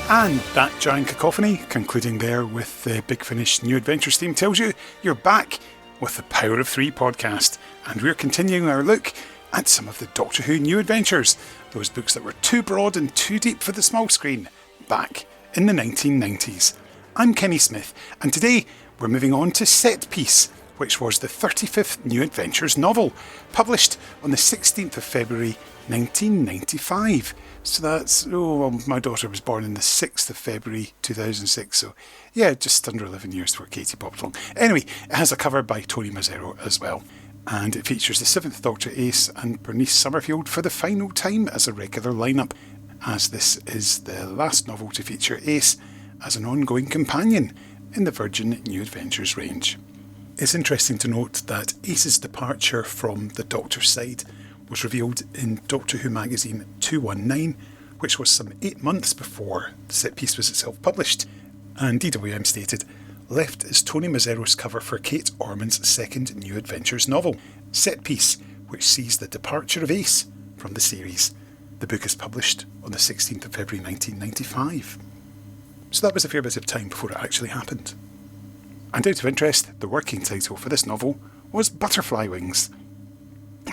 And that giant cacophony, concluding there with the Big Finish New Adventures theme, tells you you're back with the Power of Three podcast, and we're continuing our look at some of the Doctor Who New Adventures, those books that were too broad and too deep for the small screen, back in the 1990s. I'm Kenny Smith, and today we're moving on to Set Piece, which was the 35th New Adventures novel, published on the 16th of February 1995. So that's, my daughter was born on the 6th of February 2006, so yeah, just under 11 years before Katie popped along. Anyway, it has a cover by Tony Mazzaro as well, and it features the 7th Doctor Ace and Bernice Summerfield for the final time as a regular lineup, as this is the last novel to feature Ace as an ongoing companion in the Virgin New Adventures range. It's interesting to note that Ace's departure from the Doctor's side was revealed in Doctor Who magazine 219, which was some 8 months before the Set Piece was itself published, and DWM stated, left is Tony Mazzaro's cover for Kate Orman's second New Adventures novel, Set Piece, which sees the departure of Ace from the series. The book is published on the 16th of February 1995. So that was a fair bit of time before it actually happened. And out of interest, the working title for this novel was Butterfly Wings.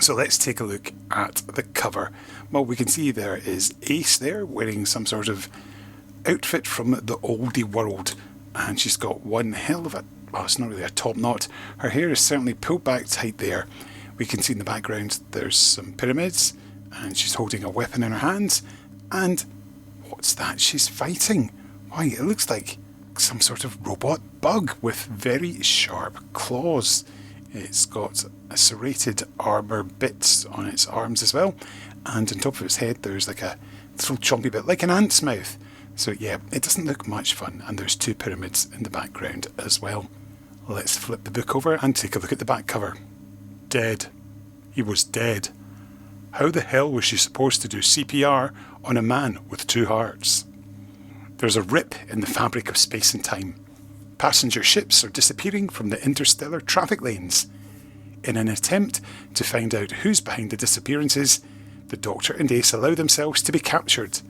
So let's take a look at the cover. Well, we can see there is Ace there wearing some sort of outfit from the oldie world, and she's got one hell of a, well, it's not really a top knot. Her hair is certainly pulled back tight there. We can see in the background there's some pyramids, and she's holding a weapon in her hands, and what's that she's fighting? Why, it looks like some sort of robot bug with very sharp claws. It's got serrated armour bits on its arms as well, and on top of its head there's like a little chompy bit, like an ant's mouth. So yeah, it doesn't look much fun, and there's two pyramids in the background as well. Let's flip the book over and take a look at the back cover. Dead. He was dead. How the hell was she supposed to do CPR on a man with two hearts? There's a rip in the fabric of space and time. Passenger ships are disappearing from the interstellar traffic lanes. In an attempt to find out who's behind the disappearances, the Doctor and Ace allow themselves to be captured.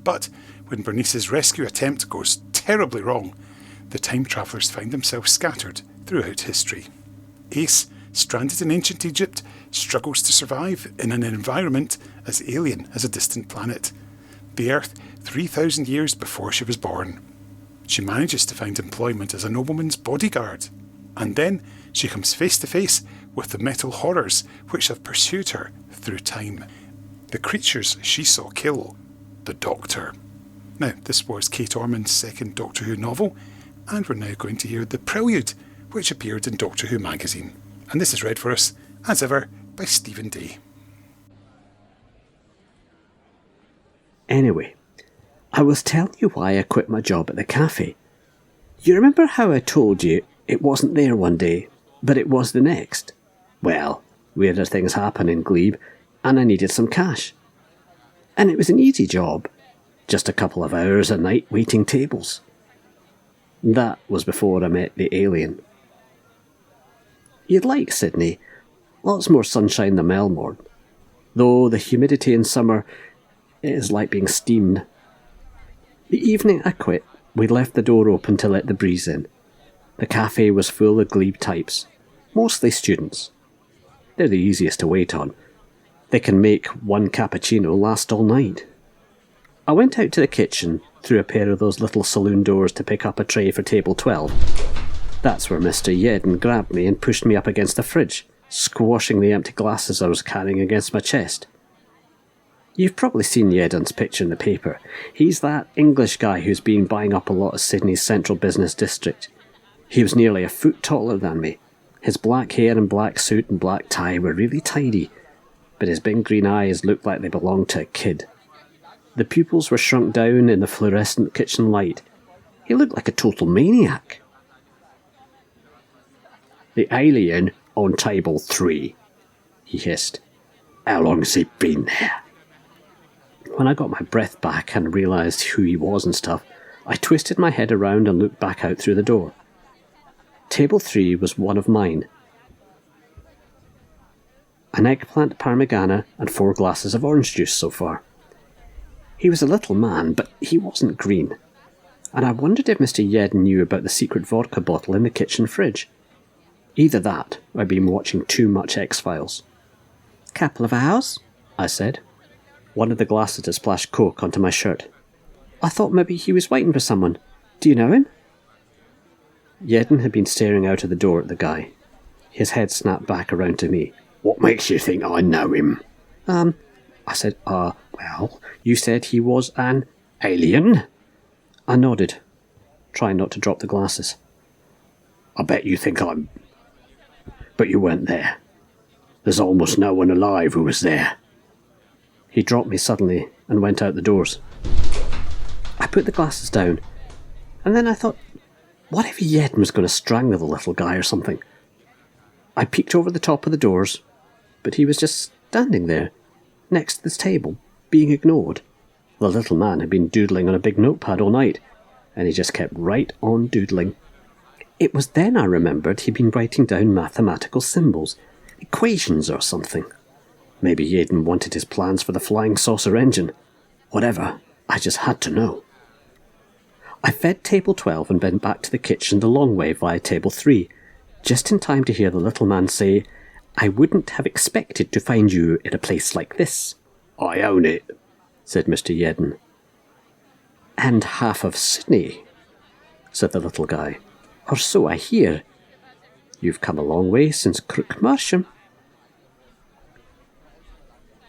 But when Bernice's rescue attempt goes terribly wrong, the time travellers find themselves scattered throughout history. Ace, stranded in ancient Egypt, struggles to survive in an environment as alien as a distant planet. The Earth 3,000 years before she was born. She manages to find employment as a nobleman's bodyguard, and then she comes face to face with the metal horrors which have pursued her through time. The creatures she saw kill the Doctor. Now, this was Kate Orman's second Doctor Who novel, and we're now going to hear the prelude, which appeared in Doctor Who magazine. And this is read for us, as ever, by Stephen Day. Anyway, I was telling you why I quit my job at the cafe. You remember how I told you it wasn't there one day, but it was the next? Well, weirder things happen in Glebe, and I needed some cash. And it was an easy job, just a couple of hours a night waiting tables. That was before I met the alien. You'd like Sydney, lots more sunshine than Melbourne, though the humidity in summer is like being steamed. The evening I quit, we left the door open to let the breeze in. The cafe was full of Glebe types, mostly students. They're the easiest to wait on. They can make one cappuccino last all night. I went out to the kitchen through a pair of those little saloon doors to pick up a tray for table 12. That's where Mr. Yedden grabbed me and pushed me up against the fridge, squashing the empty glasses I was carrying against my chest. You've probably seen Yedden's picture in the paper. He's that English guy who's been buying up a lot of Sydney's central business district. He was nearly a foot taller than me. His black hair and black suit and black tie were really tidy, but his big green eyes looked like they belonged to a kid. The pupils were shrunk down in the fluorescent kitchen light. He looked like a total maniac. "The alien on table 3, he hissed. "How long's he been there?" When I got my breath back and realised who he was and stuff, I twisted my head around and looked back out through the door. Table 3 was one of mine. An eggplant parmigiana and 4 glasses of orange juice so far. He was a little man, but he wasn't green. and I wondered if Mr. Yedden knew about the secret vodka bottle in the kitchen fridge. Either that, or I'd been watching too much X-Files. "Couple of hours?" I said. One of the glasses had splashed Coke onto my shirt. "I thought maybe he was waiting for someone. Do you know him?" Yedden had been staring out of the door at the guy. His head snapped back around to me. "What makes you think I know him?" I said, well, you said he was an alien?" I nodded, trying not to drop the glasses. "I bet you think I'm... But you weren't there. There's almost no one alive who was there." He dropped me suddenly and went out the doors. I put the glasses down, and then I thought, what if Yedden was going to strangle the little guy or something? I peeked over the top of the doors, but he was just standing there, next to this table, being ignored. The little man had been doodling on a big notepad all night, and he just kept right on doodling. It was then I remembered he'd been writing down mathematical symbols, equations or something. Maybe Yedden wanted his plans for the flying saucer engine. Whatever, I just had to know. I fed table 12 and went back to the kitchen the long way via table 3, just in time to hear the little man say, "I wouldn't have expected to find you in a place like this." "I own it," said Mr. Yedden. "And half of Sydney," said the little guy. "Or so I hear. You've come a long way since Crook Marsham."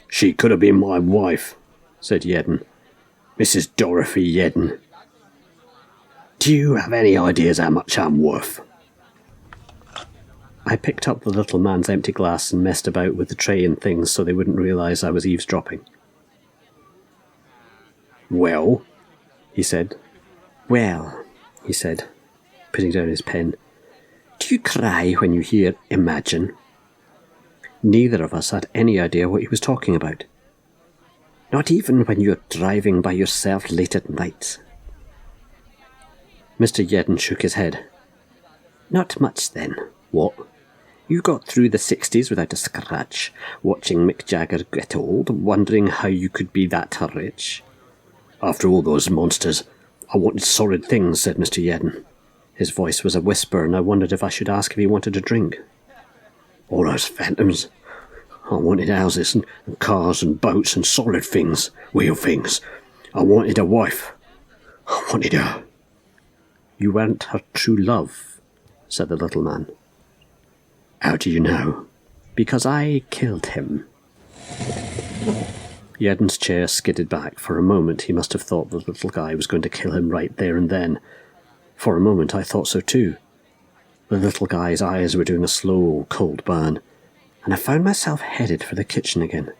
"She could have been my wife," said Yedden. "Mrs. Dorothy Yedden. Do you have any ideas how much I'm worth?" I picked up the little man's empty glass and messed about with the tray and things so they wouldn't realise I was eavesdropping. "Well?" he said. "Well," he said, putting down his pen. "Do you cry when you hear Imagine?" Neither of us had any idea what he was talking about. "Not even when you're driving by yourself late at night?" Mr. Yedden shook his head. "Not much then. What? You got through the 60s without a scratch, watching Mick Jagger get old, wondering how you could be that rich." "After all those monsters, I wanted solid things," said Mr. Yedden. His voice was a whisper, and I wondered if I should ask if he wanted a drink. "All those phantoms. I wanted houses and cars and boats and solid things, real things. I wanted a wife. I wanted her." "You weren't her true love," said the little man. "How do you know?" "Because I killed him." Yedden's chair skidded back. For a moment he must have thought the little guy was going to kill him right there and then. For a moment I thought so too. The little guy's eyes were doing a slow, cold burn, and I found myself headed for the kitchen again.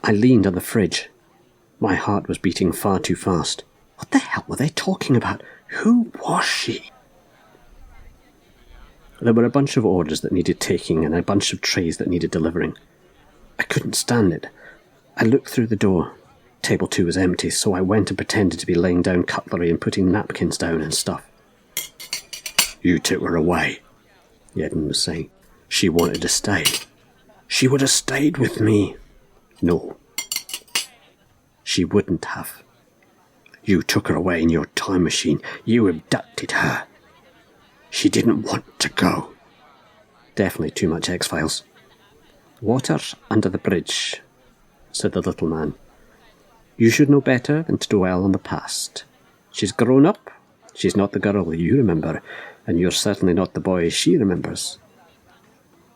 I leaned on the fridge. My heart was beating far too fast. What the hell were they talking about? Who was she? There were a bunch of orders that needed taking and a bunch of trays that needed delivering. I couldn't stand it. I looked through the door. Table 2 was empty, so I went and pretended to be laying down cutlery and putting napkins down and stuff. "You took her away," Yedden was saying. "She wanted to stay. She would have stayed with me." "No. She wouldn't have. You took her away in your time machine. You abducted her. She didn't want to go." Definitely too much X-Files. "Water under the bridge," said the little man. "You should know better than to dwell on the past. She's grown up. She's not the girl you remember, and you're certainly not the boy she remembers.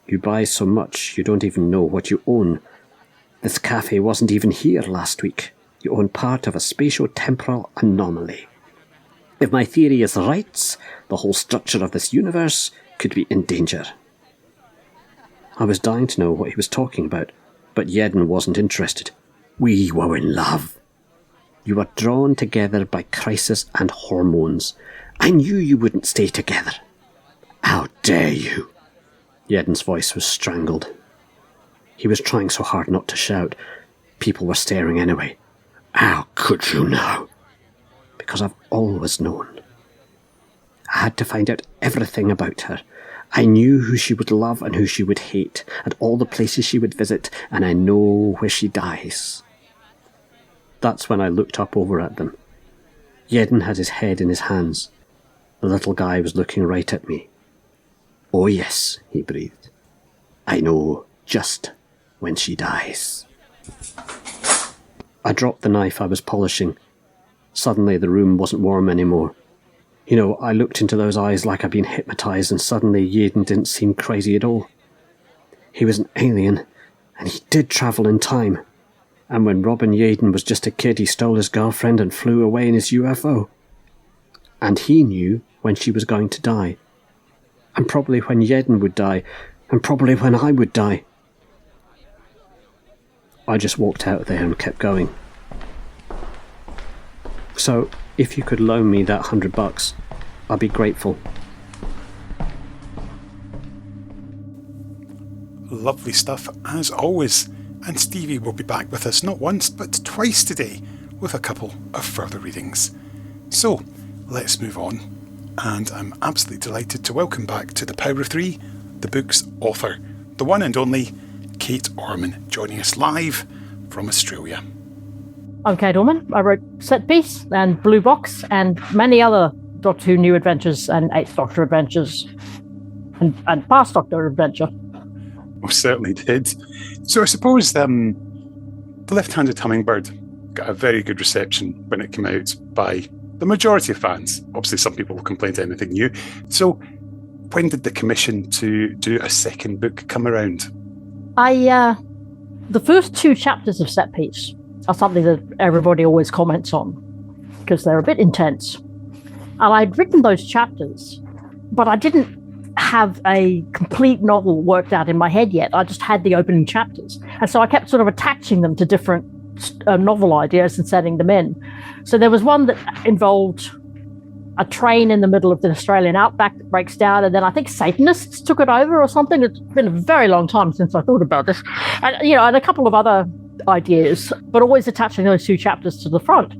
You buy so much you don't even know what you own. This cafe wasn't even here last week. You own part of a spatio-temporal anomaly. If my theory is right, the whole structure of this universe could be in danger." I was dying to know what he was talking about, but Yedden wasn't interested. "We were in love. You were drawn together by crisis and hormones. I knew you wouldn't stay together. How dare you?" Yedden's voice was strangled. He was trying so hard not to shout. People were staring anyway. "How could you know?" "Because I've always known. I had to find out everything about her. I knew who she would love and who she would hate, and all the places she would visit, and I know where she dies." That's when I looked up over at them. Yedden had his head in his hands. The little guy was looking right at me. "Oh yes," he breathed. "I know just when she dies." I dropped the knife I was polishing. Suddenly the room wasn't warm anymore. I looked into those eyes like I'd been hypnotised, and suddenly Yedden didn't seem crazy at all. He was an alien, and he did travel in time. And when Robin Yedden was just a kid, he stole his girlfriend and flew away in his UFO. And he knew when she was going to die. And probably when Yedden would die, and probably when I would die. I just walked out there and kept going. "So, if you could loan me that $100, I'd be grateful." Lovely stuff, as always. And Stevie will be back with us not once, but twice today, with a couple of further readings. So, let's move on. And I'm absolutely delighted to welcome back to The Power of Three, the book's author, the one and only Kate Orman, joining us live from Australia. I'm Kate Orman. I wrote Set Piece and Blue Box and many other Doctor Who New Adventures and Eighth Doctor Adventures and Past Doctor Adventure. Most certainly did. So I suppose the Left-Handed Hummingbird got a very good reception when it came out by the majority of fans. Obviously, some people will complain to anything new. So when did the commission to do a second book come around? The first 2 chapters of Set Piece are something that everybody always comments on because they're a bit intense. And I'd written those chapters, but I didn't have a complete novel worked out in my head yet. I just had the opening chapters. And so I kept sort of attaching them to different novel ideas and setting them in. So there was one that involved a train in the middle of the Australian outback that breaks down, and then I think Satanists took it over or something. It's been a very long time since I thought about this. And, and a couple of other ideas, but always attaching those 2 chapters to the front.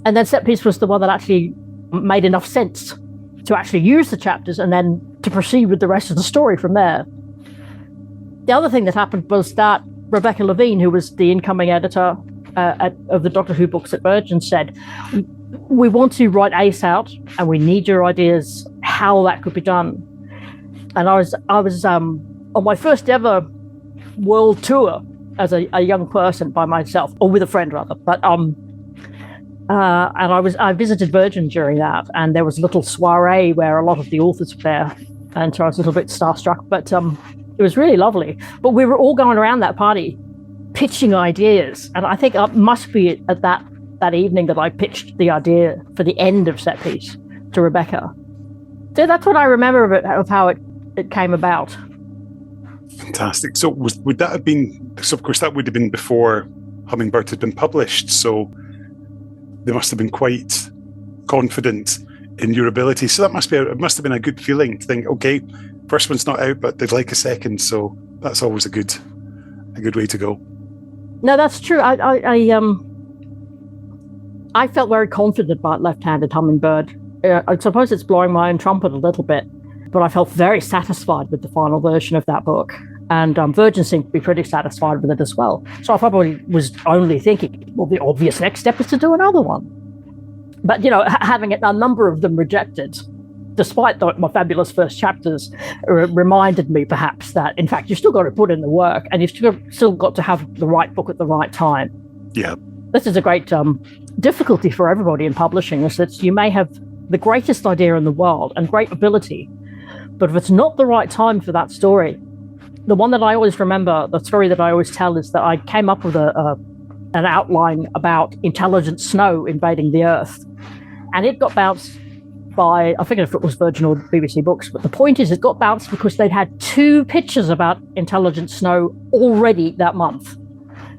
And then Set Piece was the one that actually made enough sense to actually use the chapters and then to proceed with the rest of the story from there. The other thing that happened was that Rebecca Levine, who was the incoming editor of the Doctor Who books at Virgin, said, "We want to write Ace out, and we need your ideas how that could be done." And I was on my first ever world tour as a young person by myself, or with a friend rather. But and I visited Virgin during that, and there was a little soiree where a lot of the authors were there, and so I was a little bit starstruck. But it was really lovely. But we were all going around that party, pitching ideas, and I think it must be at that evening that I pitched the idea for the end of Set Piece to Rebecca. So that's what I remember of how it came about. Fantastic. So would that have been? So of course that would have been before Hummingbird had been published. So they must have been quite confident in your ability. So it must have been a good feeling to think, okay, first one's not out, but they'd like a second. So that's always a good way to go. No, that's true. I felt very confident about Left-Handed Hummingbird. I suppose it's blowing my own trumpet a little bit, but I felt very satisfied with the final version of that book. And Virgin seemed to be pretty satisfied with it as well. So I probably was only thinking, well, the obvious next step is to do another one. But, having a number of them rejected, despite my fabulous first chapters, reminded me perhaps that, in fact, you've still got to put in the work, and you've still got to have the right book at the right time. Yeah. This is a great difficulty for everybody in publishing, is that you may have the greatest idea in the world and great ability, but if it's not the right time for that story, the one that I always remember, the story that I always tell, is that I came up with an outline about intelligent snow invading the Earth, and it got bounced by, I forget if it was Virgin or BBC Books, but the point is it got bounced because they'd had 2 pictures about intelligent snow already that month.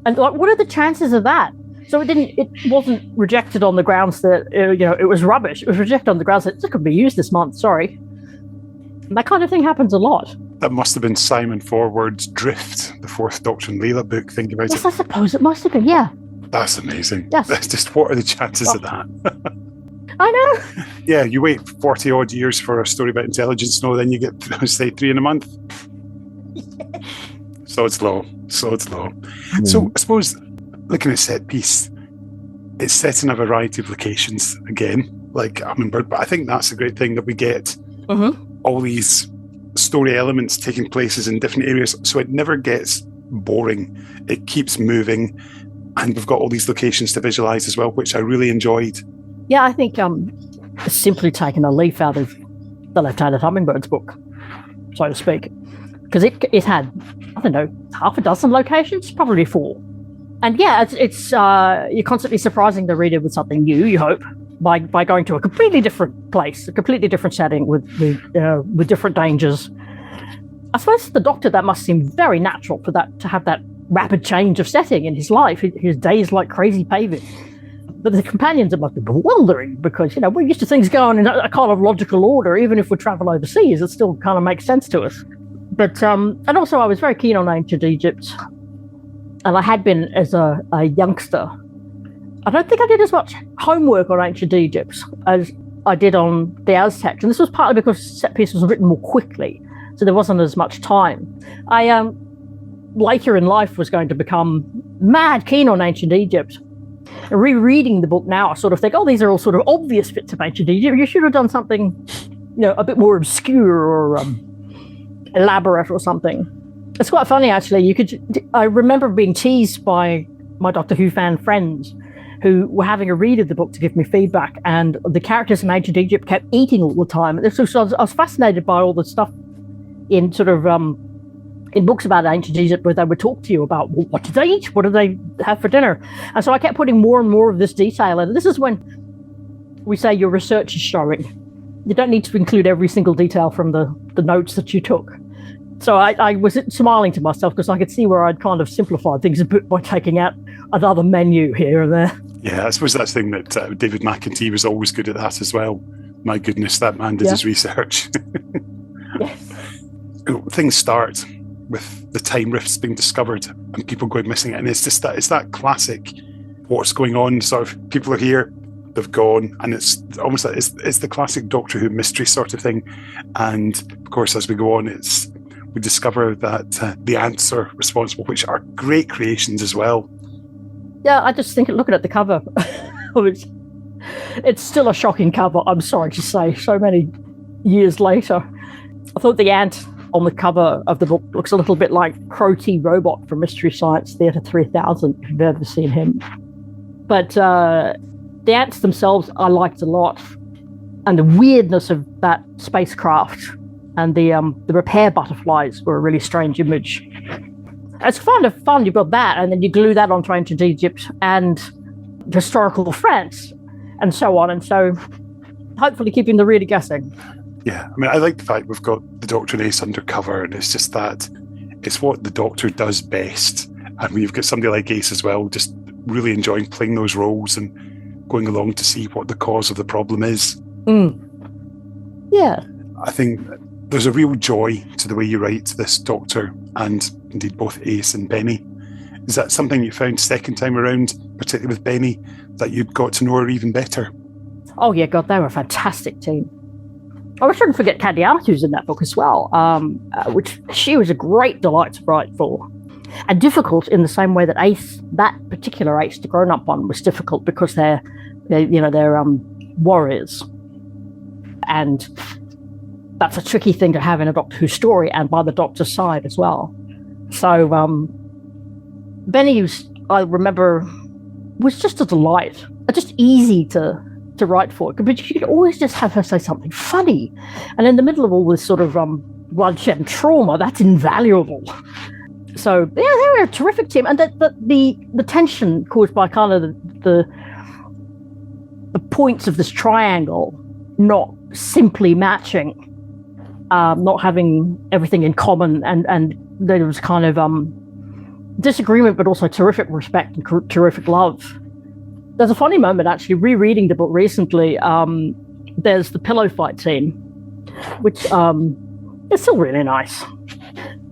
And what are the chances of that? So it wasn't rejected on the grounds that, it was rubbish. It was rejected on the grounds that it could be used this month, sorry. And that kind of thing happens a lot. That must have been Simon Forward's Drift, the 4th Doctor and Leela book, think about it. Yes, I suppose it must have been, yeah. That's amazing. Yes. That's just, what are the chances of that? I know. Yeah, you wait 40 odd years for a story about intelligent snow, then you get, say, 3 in a month. So it's low. Mm. So I suppose, looking at Set Piece, it's set in a variety of locations again. like Hummingbird, but I think that's the great thing that we get Mm-hmm. all these story elements taking places in different areas, so it never gets boring. It keeps moving, and we've got all these locations to visualize as well, which I really enjoyed. Yeah, I think simply taking a leaf out of the Left-Handed Hummingbird's book, so to speak, because it had, I don't know, half a dozen locations, probably 4. And yeah, it's you're constantly surprising the reader with something new, you hope, by going to a completely different place, a completely different setting with different dangers. I suppose to the Doctor that must seem very natural for that to have that rapid change of setting in his life. His days like crazy paving. But the companions, it must be bewildering because, we're used to things going in a kind of logical order. Even if we travel overseas, it still kind of makes sense to us. But, and also I was very keen on ancient Egypt. And I had been as a youngster. I don't think I did as much homework on ancient Egypt as I did on the Aztecs. And this was partly because Set Piece was written more quickly, so there wasn't as much time. I later in life was going to become mad keen on ancient Egypt. And rereading the book now, I sort of think, these are all sort of obvious bits of ancient Egypt. You should have done something, a bit more obscure or elaborate or something. It's quite funny, actually. I remember being teased by my Doctor Who fan friends who were having a read of the book to give me feedback, and the characters in ancient Egypt kept eating all the time. I was fascinated by all the stuff in sort of in books about ancient Egypt where they would talk to you about, well, what did they eat? What did they have for dinner? And so I kept putting more and more of this detail in. This is when we say your research is showing. You don't need to include every single detail from the notes that you took. So I was smiling to myself because I could see where I'd kind of simplified things a bit by taking out another menu here and there. Yeah, I suppose that's the thing that David McEntee was always good at that as well. My goodness, that man did his research. Yes. Things start with the time rifts being discovered and people going missing, and it's that classic what's going on, sort of people are here, they've gone, and it's almost like it's the classic Doctor Who mystery sort of thing. And of course, as we go on, we discover that the ants are responsible, which are great creations as well. Yeah, I just think looking at the cover, it's still a shocking cover, I'm sorry to say, so many years later. I thought the ant on the cover of the book looks a little bit like Crotty Robot from Mystery Science Theatre 3000, if you've ever seen him. But the ants themselves I liked a lot. And the weirdness of that spacecraft and the repair butterflies were a really strange image. It's kind of fun, you've got that, and then you glue that onto ancient Egypt and historical France and so on. And so hopefully keeping the reader guessing. Yeah, I mean, I like the fact we've got the Doctor and Ace undercover, and it's just that it's what the Doctor does best. And we've got somebody like Ace as well, just really enjoying playing those roles and going along to see what the cause of the problem is. Yeah. I think there's a real joy to the way you write this Doctor, and indeed both Ace and Benny. Is that something you found second time around, particularly with Benny, that you got to know her even better? Oh yeah, God, they were a fantastic team. I shouldn't forget Candy Artu's in that book as well, which she was a great delight to write for. And difficult in the same way that Ace, that particular Ace, the grown-up one, was difficult because they're warriors. And that's a tricky thing to have in a Doctor Who story, and by the Doctor's side as well. So Benny, I remember, was just a delight, just easy to write for, but you could always just have her say something funny, and in the middle of all this sort of bloodshed and trauma, that's invaluable. So yeah, they were a terrific team, and the tension caused by kind of the points of this triangle not simply matching, not having everything in common, and there was kind of disagreement, but also terrific respect and terrific love. There's a funny moment, actually, rereading the book recently. There's the pillow fight scene, which is still really nice.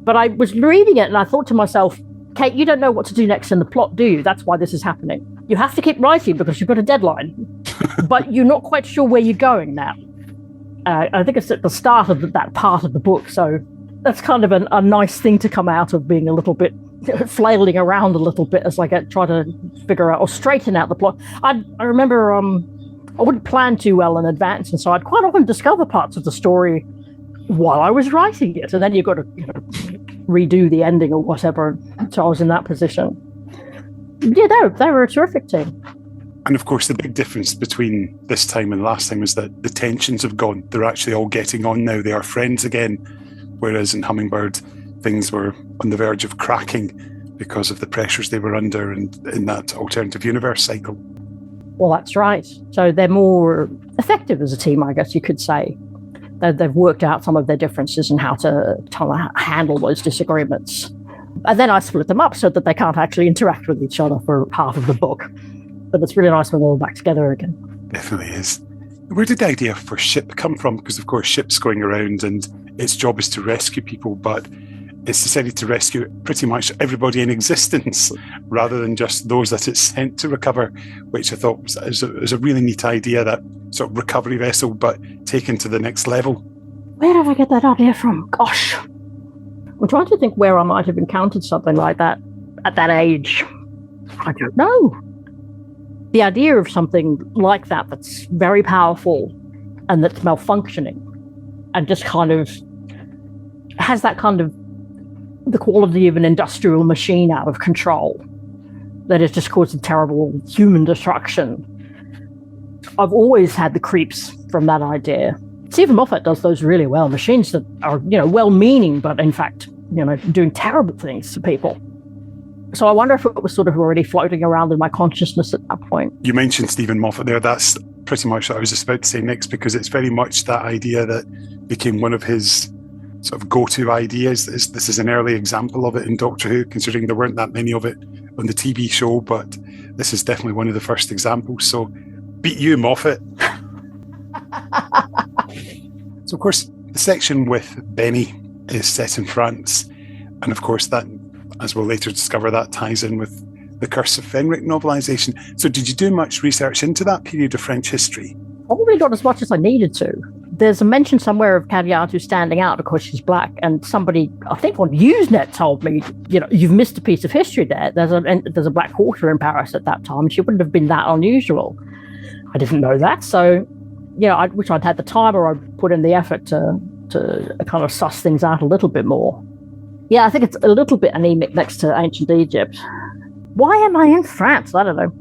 But I was reading it and I thought to myself, Kate, you don't know what to do next in the plot, do you? That's why this is happening. You have to keep writing because you've got a deadline, but you're not quite sure where you're going now. I think it's at the start of that part of the book, so that's kind of a nice thing to come out of being a little bit flailing around a little bit as I try to figure out or straighten out the plot. I remember I wouldn't plan too well in advance, and so I'd quite often discover parts of the story while I was writing it, and then you've got to redo the ending or whatever. So I was in that position. Yeah, they were a terrific team. And of course, the big difference between this time and last time is that the tensions have gone. They're actually all getting on now. They are friends again, whereas in Hummingbird, things were on the verge of cracking because of the pressures they were under and in that alternative universe cycle. Well, that's right. So they're more effective as a team, I guess you could say. They've worked out some of their differences and how to handle those disagreements. And then I split them up so that they can't actually interact with each other for half of the book. But it's really nice when they're all back together again. Definitely is. Where did the idea for Ship come from? Because, of course, Ship's going around and its job is to rescue people, but it's decided to rescue pretty much everybody in existence rather than just those that it's sent to recover, which I thought was a really neat idea, that sort of recovery vessel, but taken to the next level. Where did I get that idea from? Gosh. I'm trying to think where I might have encountered something like that at that age. I don't know. The idea of something like that that's very powerful and that's malfunctioning and just kind of has that kind of the quality of an industrial machine out of control that is just causing terrible human destruction. I've always had the creeps from that idea. Stephen Moffat does those really well. Machines that are, well-meaning, but in fact, doing terrible things to people. So I wonder if it was sort of already floating around in my consciousness at that point. You mentioned Stephen Moffat there. That's pretty much what I was just about to say next, because it's very much that idea that became one of his sort of go-to ideas. This is an early example of it in Doctor Who, considering there weren't that many of it on the TV show, but this is definitely one of the first examples. So beat you, Moffat. So, of course, the section with Benny is set in France. And, of course, that, as we'll later discover, that ties in with the Curse of Fenric novelisation. So did you do much research into that period of French history? Probably not as much as I needed to. There's a mention somewhere of Cadiatu standing out because she's black, and somebody, I think on Usenet, told me, you've missed a piece of history there. There's a Black Quarter in Paris at that time. She wouldn't have been that unusual. I didn't know that, so I wish I'd had the time, or I'd put in the effort to kind of suss things out a little bit more. Yeah, I think it's a little bit anemic next to ancient Egypt. Why am I in France? I don't know.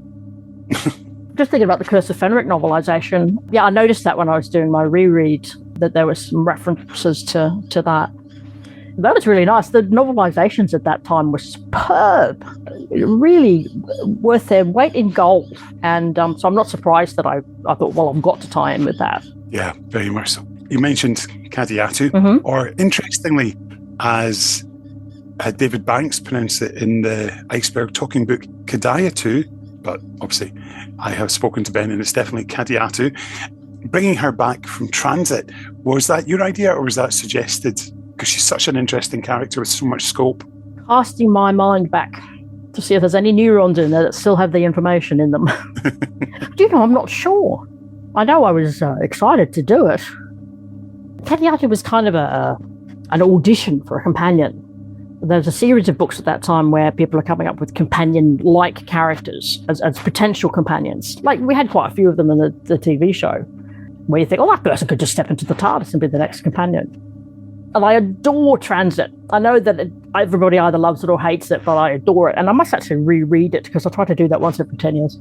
Just thinking about the Curse of Fenric novelisation. Yeah, I noticed that when I was doing my reread, that there were some references to that. That was really nice. The novelisations at that time were superb, really worth their weight in gold. And so I'm not surprised that I thought, well, I've got to tie in with that. Yeah, very much so. You mentioned Cadiatu, or interestingly, as David Banks pronounced it in the Iceberg Talking Book, Kadiatu, but obviously I have spoken to Ben and it's definitely Kadiatu. Bringing her back from transit, was that your idea or was that suggested? Because she's such an interesting character with so much scope. Casting my mind back to see if there's any neurons in there that still have the information in them. I'm not sure. I know I was excited to do it. Kadiatu was kind of an audition for a companion. There's a series of books at that time where people are coming up with companion-like characters as potential companions. Like, we had quite a few of them in the TV show, where you think, that person could just step into the TARDIS and be the next companion. And I adore Transit. I know that everybody either loves it or hates it, but I adore it. And I must actually reread it, because I try to do that once every 10 years.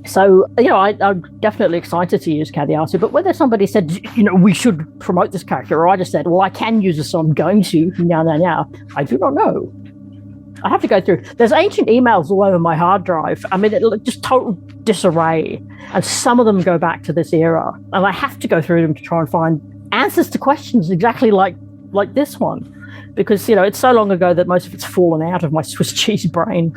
So, I'm definitely excited to use Kadiatu, but whether somebody said, we should promote this character, or I just said, well, I can use this, so I'm going to, now, I do not know. I have to go through. There's ancient emails all over my hard drive. I mean, just total disarray. And some of them go back to this era. And I have to go through them to try and find answers to questions exactly like this one. Because, it's so long ago that most of it's fallen out of my Swiss cheese brain.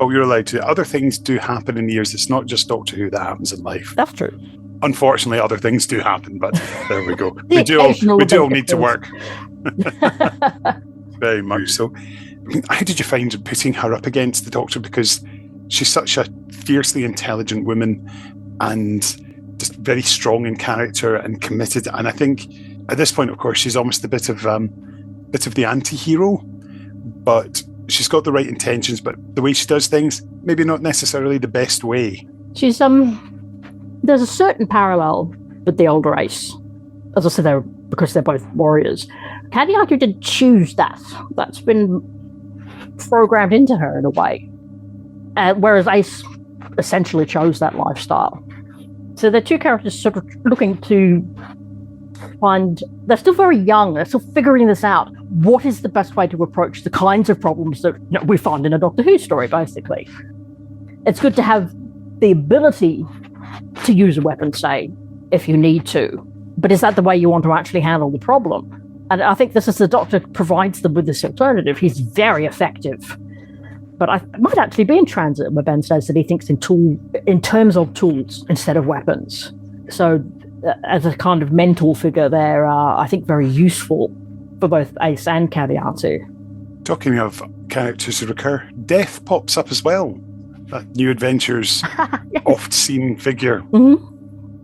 Oh, you're allowed to. Other things do happen in years. It's not just Doctor Who that happens in life. That's true. Unfortunately, other things do happen, but there we go. we do all need to work. Very much so. How did you find putting her up against the Doctor? Because she's such a fiercely intelligent woman and just very strong in character and committed. And I think at this point, of course, she's almost a bit of the anti-hero, but she's got the right intentions, but the way she does things, maybe not necessarily the best way. She's there's a certain parallel with the older Ace. As I said, because they're both warriors. Candy Archer didn't choose that. That's been programmed into her in a way. Whereas Ace essentially chose that lifestyle. So they're two characters sort of looking to find... They're still very young. They're still figuring this out. What is the best way to approach the kinds of problems that we find in a Doctor Who story, basically? It's good to have the ability to use a weapon, say, if you need to. But is that the way you want to actually handle the problem? And I think this is the Doctor provides them with this alternative. He's very effective. But I might actually be in transit where Ben says that he thinks in terms of tools instead of weapons. So as a kind of mental figure, they're, I think, very useful for both Ace and Kadiatu. Talking of characters who recur, Death pops up as well. That New Adventures oft-seen figure. Mm-hmm.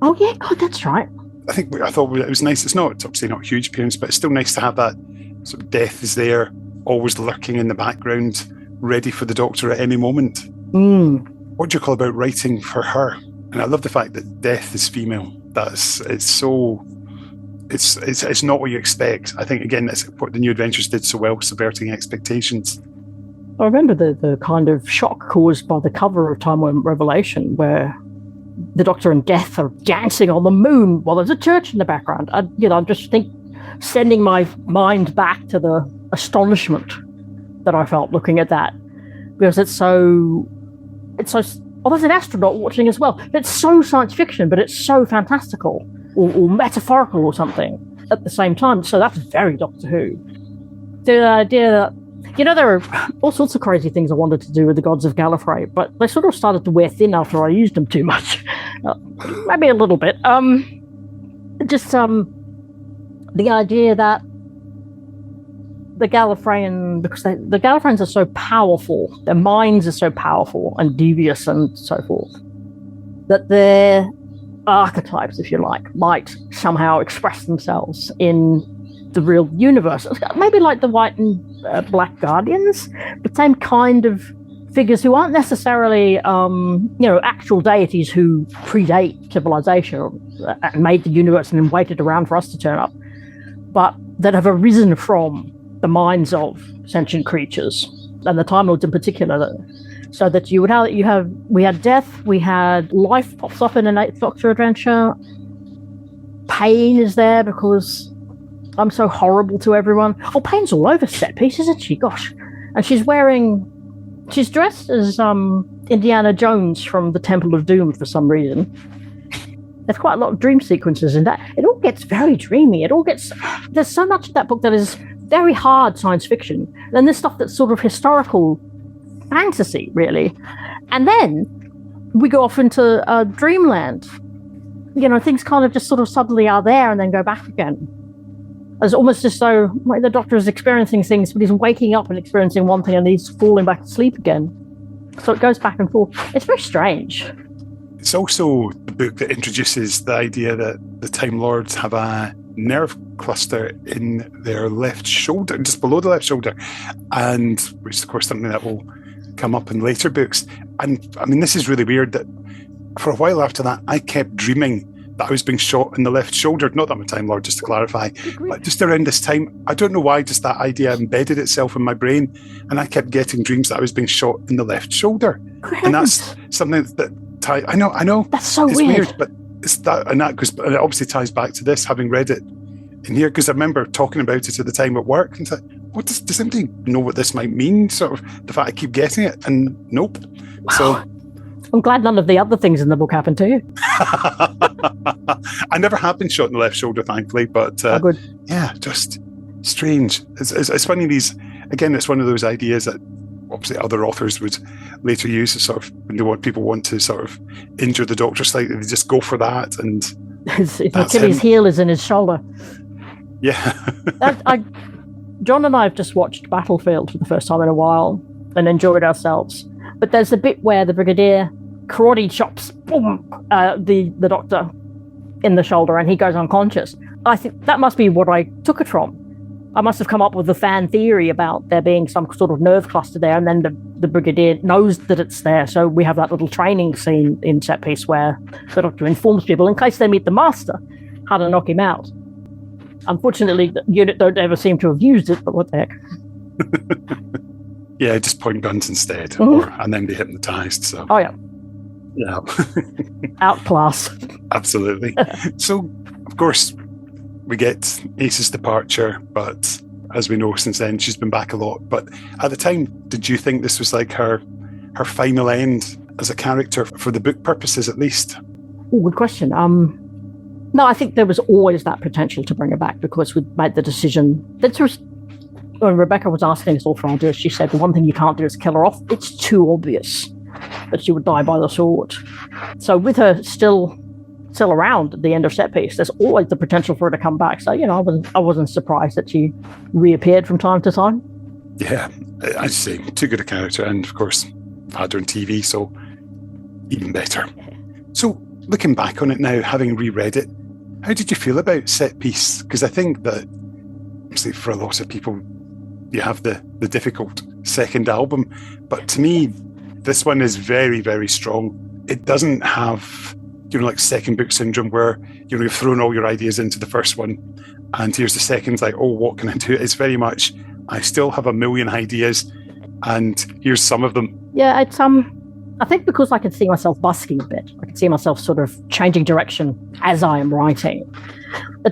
Oh, yeah, God, that's right. I thought it was nice. It's obviously not a huge appearance, but it's still nice to have that sort of Death is there, always lurking in the background, ready for the Doctor at any moment. What do you call about writing for her? And I love the fact that Death is female. It's not what you expect. I think, again, that's what the New Adventures did so well, subverting expectations. I remember the kind of shock caused by the cover of Time Worm Revelation, where the Doctor and Death are dancing on the moon while there's a church in the background. I'm just sending my mind back to the astonishment that I felt looking at that, because it's so. Oh, there's an astronaut watching as well. It's so science fiction, but it's so fantastical or metaphorical or something at the same time. So that's very Doctor Who. The idea that, there are all sorts of crazy things I wanted to do with the Gods of Gallifrey, but they sort of started to wear thin after I used them too much. Maybe a little bit. The idea that the Gallifreyan, because the Gallifreyans are so powerful, their minds are so powerful and devious and so forth, that their archetypes, if you like, might somehow express themselves in the real universe. Maybe like the White and Black Guardians, the same kind of figures who aren't necessarily, actual deities who predate civilization and made the universe and then waited around for us to turn up, but that have arisen from the minds of sentient creatures, and the Time Lords in particular. So that we had death, we had life pops up in an Eighth Doctor adventure. Pain is there because I'm so horrible to everyone. Oh, Pain's all over set piece, isn't she? Gosh. And she's dressed as Indiana Jones from the Temple of Doom for some reason. There's quite a lot of dream sequences in that. It all gets very dreamy. There's so much of that book that is very hard science fiction. Then there's stuff that's sort of historical fantasy, really. And then we go off into dreamland. Things kind of just sort of suddenly are there and then go back again. It's almost as though the Doctor is experiencing things, but he's waking up and experiencing one thing and he's falling back to sleep again. So it goes back and forth. It's very strange. It's also the book that introduces the idea that the Time Lords have a nerve cluster in their left shoulder, just below the left shoulder, and which is, of course, something that will come up in later books. And I mean, this is really weird that for a while after that, I kept dreaming that I was being shot in the left shoulder. Not that I'm a Time Lord, just to clarify, but just around this time, I don't know why, just that idea embedded itself in my brain, and I kept getting dreams that I was being shot in the left shoulder. And that's something that I know. That's so weird, but it's that, and that goes, and it obviously ties back to this, having read it in here, because I remember talking about it at the time at work, and thought, what does anybody know what this might mean? Sort of the fact I keep getting it, and nope. Wow. So I'm glad none of the other things in the book happened to you. I never have been shot in the left shoulder, thankfully, but good. Yeah, just strange. It's funny, it's one of those ideas that obviously other authors would later use to sort of, when people want to sort of injure the Doctor slightly, they just go for that, and his Achilles' heel is in his shoulder. Yeah. John and I have just watched Battlefield for the first time in a while and enjoyed ourselves. But there's a bit where the Brigadier karate chops the Doctor in the shoulder and he goes unconscious. I think that must be what I took it from. I must have come up with a fan theory about there being some sort of nerve cluster there, and then the Brigadier knows that it's there. So we have that little training scene in set piece where the Doctor informs people in case they meet the Master how to knock him out. Unfortunately, the unit don't ever seem to have used it, but what the heck. Yeah, just point guns instead, Mm-hmm. and then be hypnotised. So. Oh, yeah. Yeah. Outclass. Absolutely. So, of course, we get Ace's departure, but as we know since then, she's been back a lot. But at the time, did you think this was like her final end as a character for the book purposes, at least? Oh, good question. No, I think there was always that potential to bring her back because we'd made the decision. When Rebecca was asking us all for ideas, she said the one thing you can't do is kill her off. It's too obvious that she would die by the sword. So with her still around at the end of set piece, there's always the potential for her to come back. So, I wasn't surprised that she reappeared from time to time. Yeah, I'd say too good a character. And of course, I've had her on TV, so even better. So looking back on it now, having reread it, how did you feel about set piece? Because I think that obviously for a lot of people, you have the difficult second album. But to me, this one is very, very strong. It doesn't have, like second book syndrome where, you've thrown all your ideas into the first one and here's the second, like, oh, what can I do? It's very much, I still have a million ideas and here's some of them. Yeah, it's I think because I can see myself busking a bit. I can see myself sort of changing direction as I am writing. It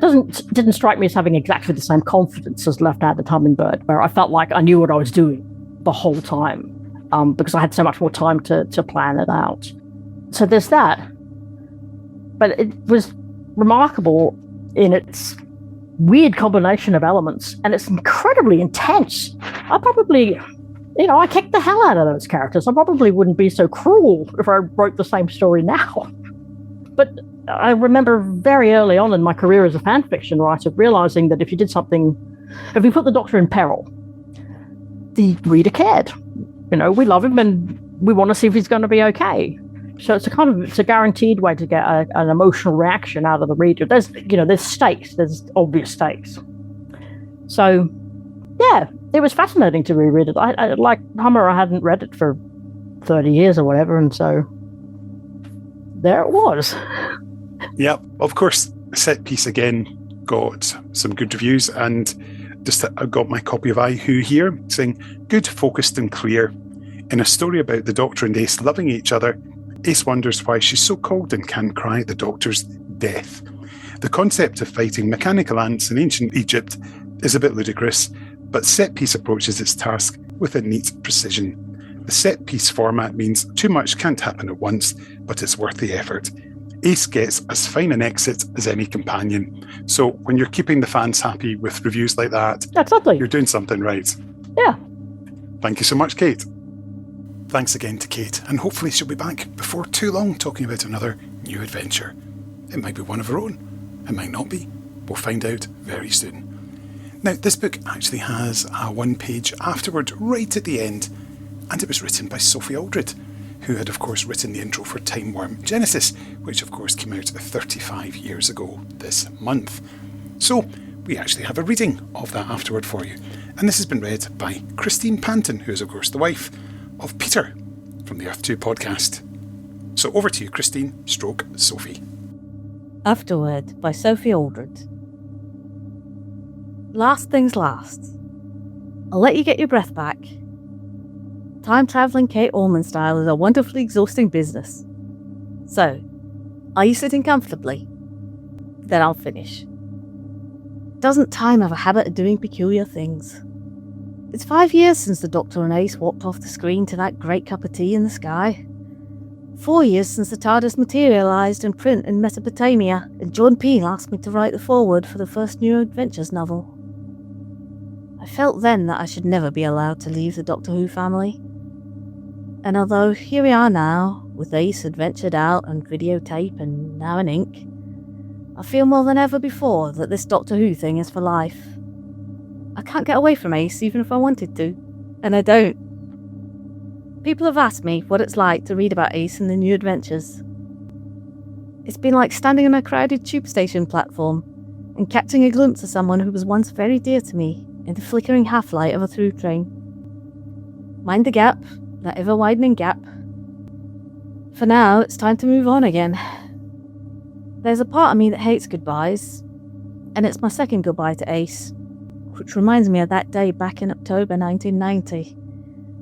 didn't strike me as having exactly the same confidence as Left Out the Hummingbird, where I felt like I knew what I was doing the whole time, because I had so much more time to plan it out. So there's that. But it was remarkable in its weird combination of elements, and it's incredibly intense. I probably, I kicked the hell out of those characters. I probably wouldn't be so cruel if I wrote the same story now. But I remember very early on in my career as a fan fiction writer realizing that if you put the Doctor in peril, the reader cared. We love him and we want to see if he's going to be okay. So it's a guaranteed way to get an emotional reaction out of the reader. There's stakes. There's obvious stakes. So, yeah, it was fascinating to reread it. I like Hummer, I hadn't read it for 30 years or whatever, and so there it was. Yeah, of course, set piece again got some good reviews, and just I got my copy of I Who here saying, good, focused and clear. In a story about the Doctor and Ace loving each other, Ace wonders why she's so cold and can't cry at the Doctor's death. The concept of fighting mechanical ants in ancient Egypt is a bit ludicrous, but set piece approaches its task with a neat precision. The set piece format means too much can't happen at once, but it's worth the effort. Ace gets as fine an exit as any companion. So when you're keeping the fans happy with reviews like that, Exactly. You're doing something right. Yeah. Thank you so much, Kate. Thanks again to Kate, and hopefully she'll be back before too long talking about another new adventure. It might be one of her own, it might not be. We'll find out very soon. Now, this book actually has a one-page afterword right at the end, and it was written by Sophie Aldred, who had, of course, written the intro for Time Worm Genesis, which, of course, came out 35 years ago this month. So, we actually have a reading of that afterword for you, and this has been read by Christine Panton, who is, of course, the wife of Peter from the Earth 2 podcast. So over to you, Christine / Sophie. Afterword by Sophie Aldred. Last things last. I'll let you get your breath back. Time-travelling Kate Orman style is a wonderfully exhausting business. So, are you sitting comfortably? Then I'll finish. Doesn't time have a habit of doing peculiar things? It's 5 years since the Doctor and Ace walked off the screen to that great cup of tea in the sky. 4 years since the TARDIS materialised in print in Mesopotamia, and John Peel asked me to write the foreword for the first New Adventures novel. I felt then that I should never be allowed to leave the Doctor Who family. And although here we are now, with Ace adventured out and videotape and now in ink, I feel more than ever before that this Doctor Who thing is for life. I can't get away from Ace even if I wanted to, and I don't. People have asked me what it's like to read about Ace in the New Adventures. It's been like standing on a crowded tube station platform and catching a glimpse of someone who was once very dear to me in the flickering half-light of a through train. Mind the gap, that ever-widening gap. For now, it's time to move on again. There's a part of me that hates goodbyes, and it's my second goodbye to Ace, which reminds me of that day back in October 1990,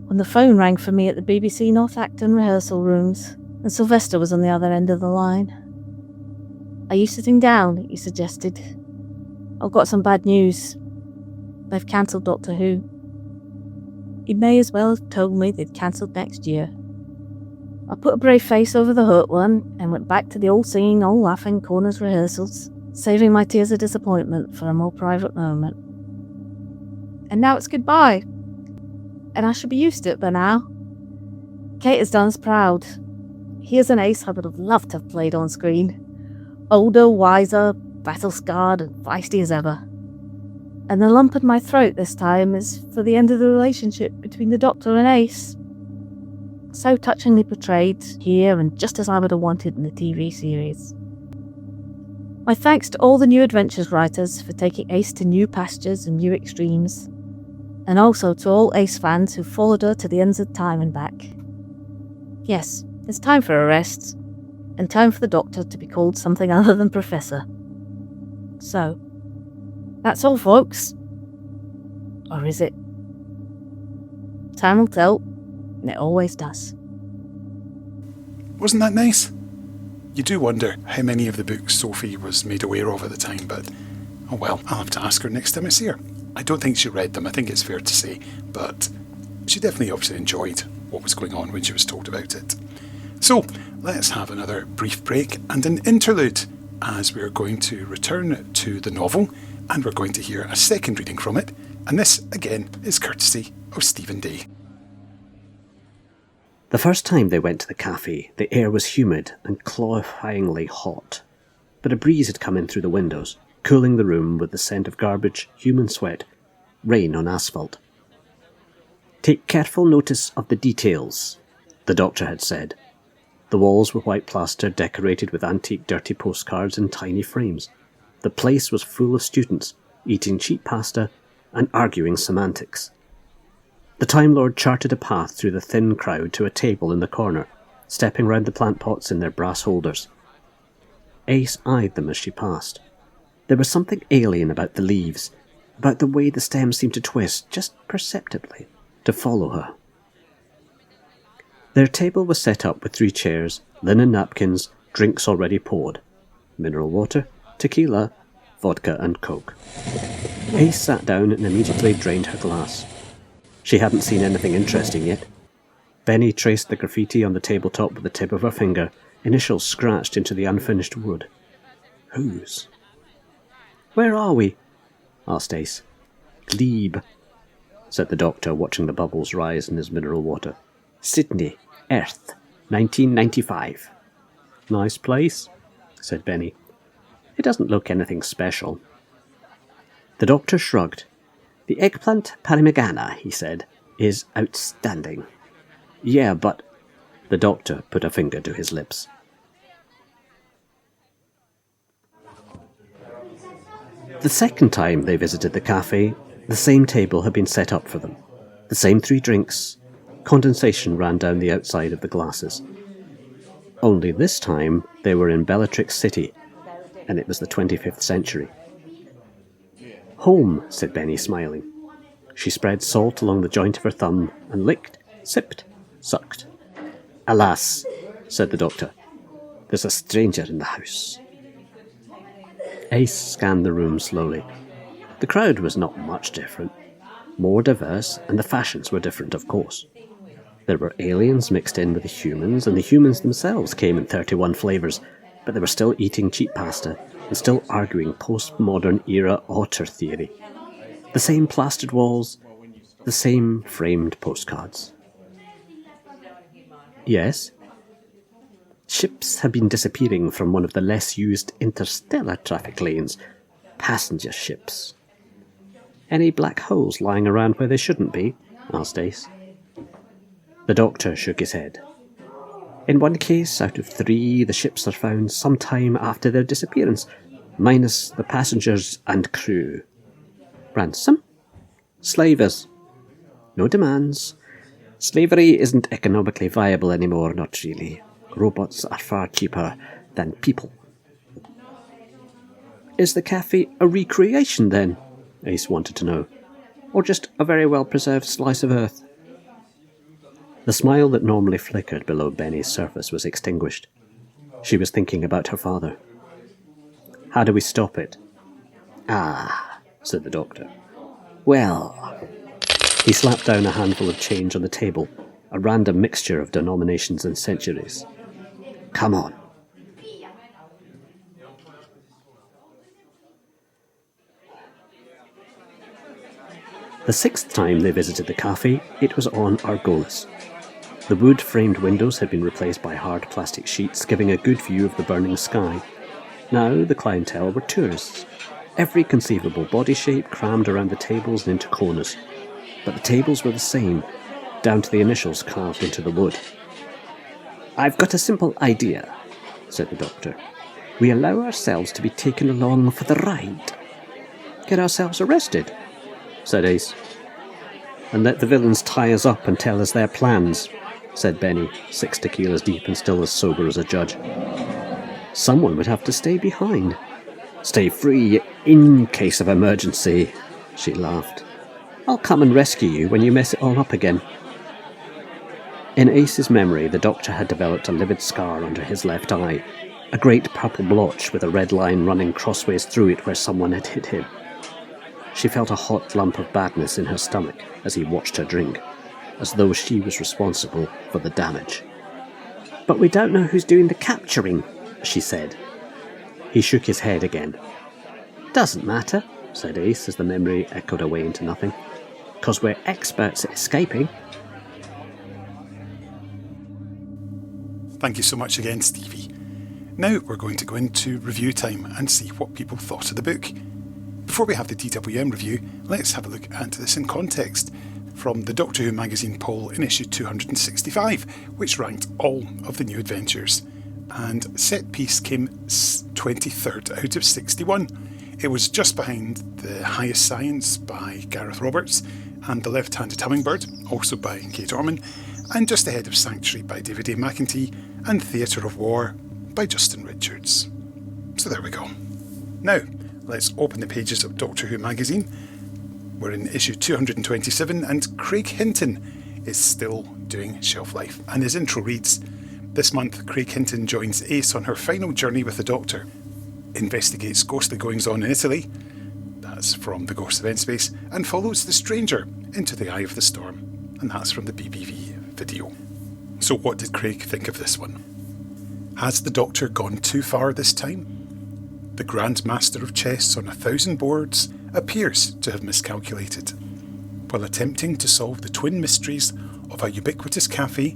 when the phone rang for me at the BBC North Acton rehearsal rooms, and Sylvester was on the other end of the line. "Are you sitting down?" he suggested. "I've got some bad news. They've cancelled Doctor Who." He may as well have told me they'd cancelled next year. I put a brave face over the hurt one and went back to the old singing, old laughing corners rehearsals, saving my tears of disappointment for a more private moment. And now it's goodbye. And I should be used to it by now. Kate has done us proud. Here's an Ace I would have loved to have played on screen. Older, wiser, battle-scarred and feisty as ever. And the lump in my throat this time is for the end of the relationship between the Doctor and Ace. So touchingly portrayed here and just as I would have wanted in the TV series. My thanks to all the New Adventures writers for taking Ace to new pastures and new extremes. And also to all Ace fans who followed her to the ends of time and back. Yes, it's time for a rest. And time for the Doctor to be called something other than Professor. So, that's all, folks. Or is it? Time will tell. And it always does. Wasn't that nice? You do wonder how many of the books Sophie was made aware of at the time, but oh well, I'll have to ask her next time I see her. I don't think she read them, I think it's fair to say, but she definitely obviously enjoyed what was going on when she was told about it. So, let's have another brief break and an interlude, as we're going to return to the novel, and we're going to hear a second reading from it, and this, again, is courtesy of Stephen Day. The first time they went to the cafe, the air was humid and cloyingly hot, but a breeze had come in through the windows, cooling the room with the scent of garbage, human sweat, rain on asphalt. "Take careful notice of the details," the Doctor had said. The walls were white plaster decorated with antique dirty postcards in tiny frames. The place was full of students, eating cheap pasta and arguing semantics. The Time Lord charted a path through the thin crowd to a table in the corner, stepping round the plant pots in their brass holders. Ace eyed them as she passed. There was something alien about the leaves, about the way the stems seemed to twist, just perceptibly, to follow her. Their table was set up with 3 chairs, linen napkins, drinks already poured. Mineral water, tequila, vodka and coke. Ace sat down and immediately drained her glass. She hadn't seen anything interesting yet. Benny traced the graffiti on the tabletop with the tip of her finger, initials scratched into the unfinished wood. Whose? "Where are we?" asked Ace. "Glebe," said the Doctor, watching the bubbles rise in his mineral water. "Sydney, Earth, 1995. "Nice place," said Benny. "It doesn't look anything special." The Doctor shrugged. "The eggplant parimagana," he said, "is outstanding." "Yeah, but..." The Doctor put a finger to his lips. The second time they visited the cafe, the same table had been set up for them. The same 3 drinks. Condensation ran down the outside of the glasses. Only this time they were in Bellatrix City, and it was the 25th century. "Home," said Benny, smiling. She spread salt along the joint of her thumb and licked, sipped, sucked. "Alas," said the Doctor, "there's a stranger in the house." Ace scanned the room slowly. The crowd was not much different. More diverse, and the fashions were different, of course. There were aliens mixed in with the humans, and the humans themselves came in 31 flavours, but they were still eating cheap pasta and still arguing postmodern era otter theory. The same plastered walls, the same framed postcards. "Yes?" Ships had been disappearing from one of the less used interstellar traffic lanes. Passenger ships. "Any black holes lying around where they shouldn't be?" asked Ace. The Doctor shook his head. "In one case out of 3, the ships are found some time after their disappearance, minus the passengers and crew." "Ransom?" Slavers. No demands. Slavery isn't economically viable anymore, not really. Robots are far cheaper than people. Is the cafe a recreation then? Ace wanted to know. Or just a very well-preserved slice of earth? The smile that normally flickered below Benny's surface was extinguished. She was thinking about her father. How do we stop it? Ah, said the doctor. Well... He slapped down a handful of change on the table, a random mixture of denominations and centuries. Come on. The sixth time they visited the cafe, it was on Argolis. The wood-framed windows had been replaced by hard plastic sheets, giving a good view of the burning sky. Now the clientele were tourists. Every conceivable body shape crammed around the tables and into corners. But the tables were the same, down to the initials carved into the wood. I've got a simple idea, said the doctor. We allow ourselves to be taken along for the ride. Get ourselves arrested, said Ace. And let the villains tie us up and tell us their plans, said Benny, 6 tequilas deep and still as sober as a judge. Someone would have to stay behind. Stay free in case of emergency, she laughed. I'll come and rescue you when you mess it all up again. In Ace's memory, the doctor had developed a livid scar under his left eye, a great purple blotch with a red line running crossways through it where someone had hit him. She felt a hot lump of badness in her stomach as he watched her drink, as though she was responsible for the damage. But we don't know who's doing the capturing, she said. He shook his head again. Doesn't matter, said Ace as the memory echoed away into nothing. 'Cause we're experts at escaping. Thank you so much again, Stevie. Now we're going to go into review time and see what people thought of the book. Before we have the DWM review, let's have a look at this in context from the Doctor Who magazine poll in issue 265, which ranked all of the new adventures. And Set Piece came 23rd out of 61. It was just behind The Highest Science by Gareth Roberts and The Left-Handed Hummingbird, also by Kate Orman, and just ahead of Sanctuary by David A. McEntee and Theatre of War by Justin Richards. So there we go. Now, let's open the pages of Doctor Who magazine. We're in issue 227 and Craig Hinton is still doing shelf life. And his intro reads, this month Craig Hinton joins Ace on her final journey with the Doctor, investigates ghostly goings-on in Italy, that's from the Ghost Event Space, and follows the Stranger into the Eye of the Storm, and that's from the BBV video. So what did Craig think of this one? Has the Doctor gone too far this time? The Grand Master of Chess on 1,000 boards appears to have miscalculated. While attempting to solve the twin mysteries of a ubiquitous cafe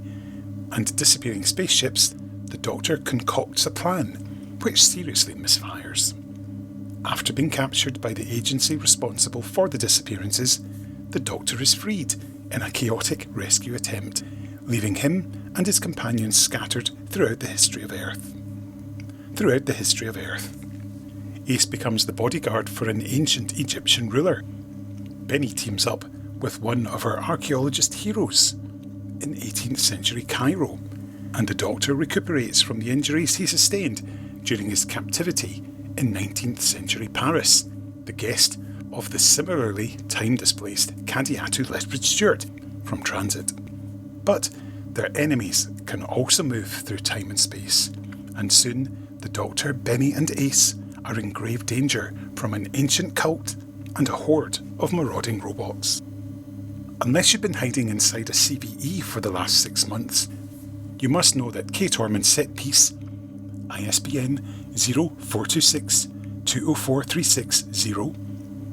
and disappearing spaceships, the Doctor concocts a plan which seriously misfires. After being captured by the agency responsible for the disappearances, the Doctor is freed in a chaotic rescue attempt, leaving him and his companions scattered throughout the history of Earth. Ace becomes the bodyguard for an ancient Egyptian ruler. Benny teams up with one of our archaeologist heroes in 18th century Cairo, and the Doctor recuperates from the injuries he sustained during his captivity in 19th century Paris, the guest of the similarly time-displaced Cadiatu Lethbridge Stewart from Transit. But their enemies can also move through time and space, and soon the Doctor, Benny and Ace are in grave danger from an ancient cult and a horde of marauding robots. Unless you've been hiding inside a CVE for the last 6 months, you must know that Kate Orman's Set Piece, ISBN 0426 204360,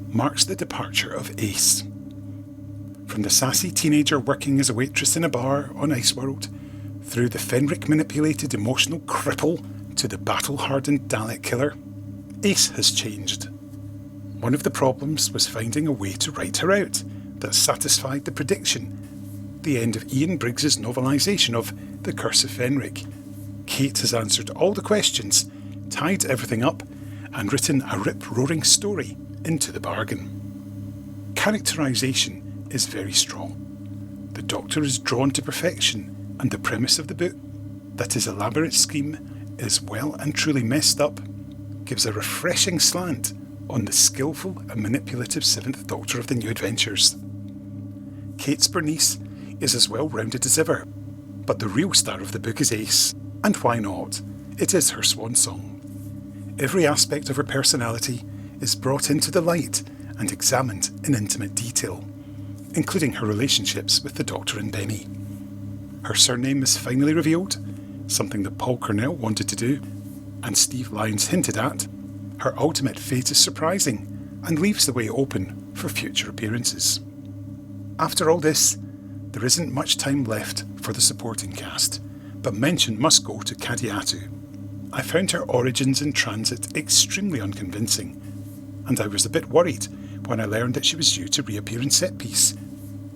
marks the departure of Ace. From the sassy teenager working as a waitress in a bar on Iceworld, through the Fenric-manipulated emotional cripple to the battle-hardened Dalek killer, Ace has changed. One of the problems was finding a way to write her out that satisfied the prediction, the end of Ian Briggs's novelisation of The Curse of Fenric. Kate has answered all the questions, tied everything up, and written a rip-roaring story into the bargain. Characterisation is very strong. The Doctor is drawn to perfection, and the premise of the book, that his elaborate scheme is well and truly messed up, gives a refreshing slant on the skillful and manipulative Seventh Doctor of the New Adventures. Kate's Bernice is as well-rounded as ever, but the real star of the book is Ace, and why not? It is her swan song. Every aspect of her personality is brought into the light and examined in intimate detail, including her relationships with the Doctor and Benny. Her surname is finally revealed, something that Paul Cornell wanted to do, and Steve Lyons hinted at. Her ultimate fate is surprising and leaves the way open for future appearances. After all this, there isn't much time left for the supporting cast, but mention must go to Kadiatu. I found her origins in transit extremely unconvincing, and I was a bit worried when I learned that she was due to reappear in Set Piece.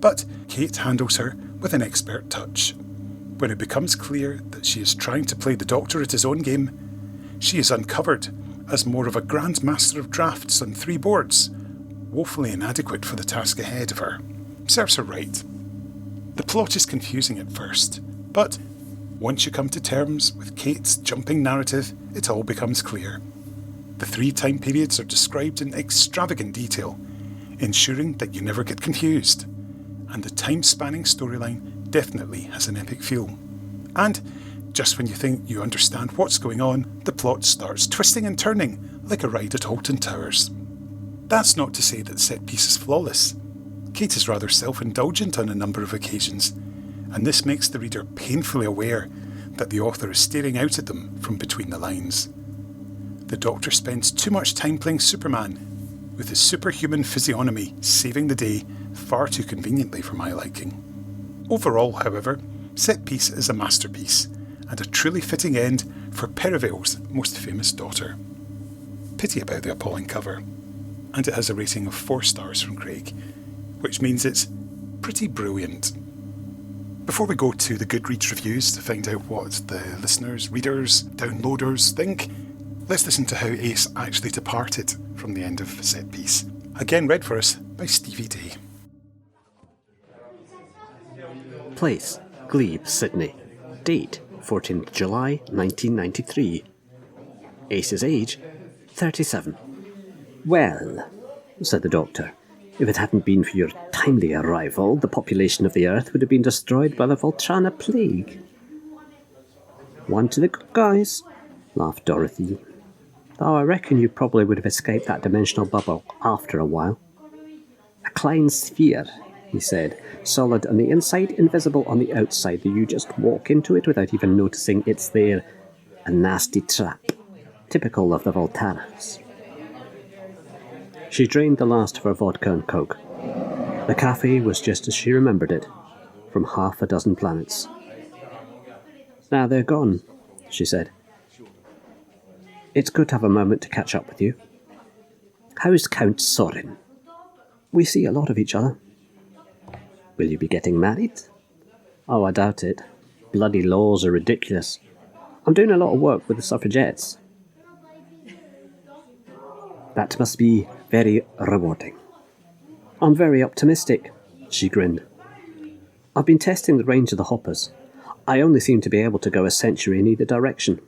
But Kate handles her with an expert touch. When it becomes clear that she is trying to play the Doctor at his own game, she is uncovered as more of a Grand Master of Drafts on 3 boards, woefully inadequate for the task ahead of her. Serves her right. The plot is confusing at first, but once you come to terms with Kate's jumping narrative, it all becomes clear. The 3 time periods are described in extravagant detail, ensuring that you never get confused, and the time-spanning storyline definitely has an epic feel. And just when you think you understand what's going on, the plot starts twisting and turning like a ride at Alton Towers. That's not to say that Set Piece is flawless. Kate is rather self-indulgent on a number of occasions, and this makes the reader painfully aware that the author is staring out at them from between the lines. The Doctor spends too much time playing Superman, with his superhuman physiognomy saving the day far too conveniently for my liking. Overall, however, Set Piece is a masterpiece, and a truly fitting end for Perivale's most famous daughter. Pity about the appalling cover, and it has a rating of 4 stars from Craig, which means it's pretty brilliant. Before we go to the Goodreads reviews to find out what the listeners, readers, downloaders think, let's listen to how Ace actually departed from the end of Set Piece. Again read for us by Stevie Day. Place, Glebe, Sydney. Date, 14th July 1993. Ace's age, 37. Well, said the Doctor, if it hadn't been for your timely arrival, the population of the Earth would have been destroyed by the Voltrana plague. One to the good guys, laughed Dorothy. Though I reckon you probably would have escaped that dimensional bubble after a while. A Klein sphere, he said, solid on the inside, invisible on the outside, that you just walk into it without even noticing it's there. A nasty trap, typical of the Voltaras. She drained the last of her vodka and coke. The cafe was just as she remembered it, from 6 planets. Now they're gone, she said. It's good to have a moment to catch up with you. How's Count Sorin? We see a lot of each other. Will you be getting married? Oh, I doubt it. Bloody laws are ridiculous. I'm doing a lot of work with the suffragettes. That must be very rewarding. I'm very optimistic, she grinned. I've been testing the range of the hoppers. I only seem to be able to go a century in either direction.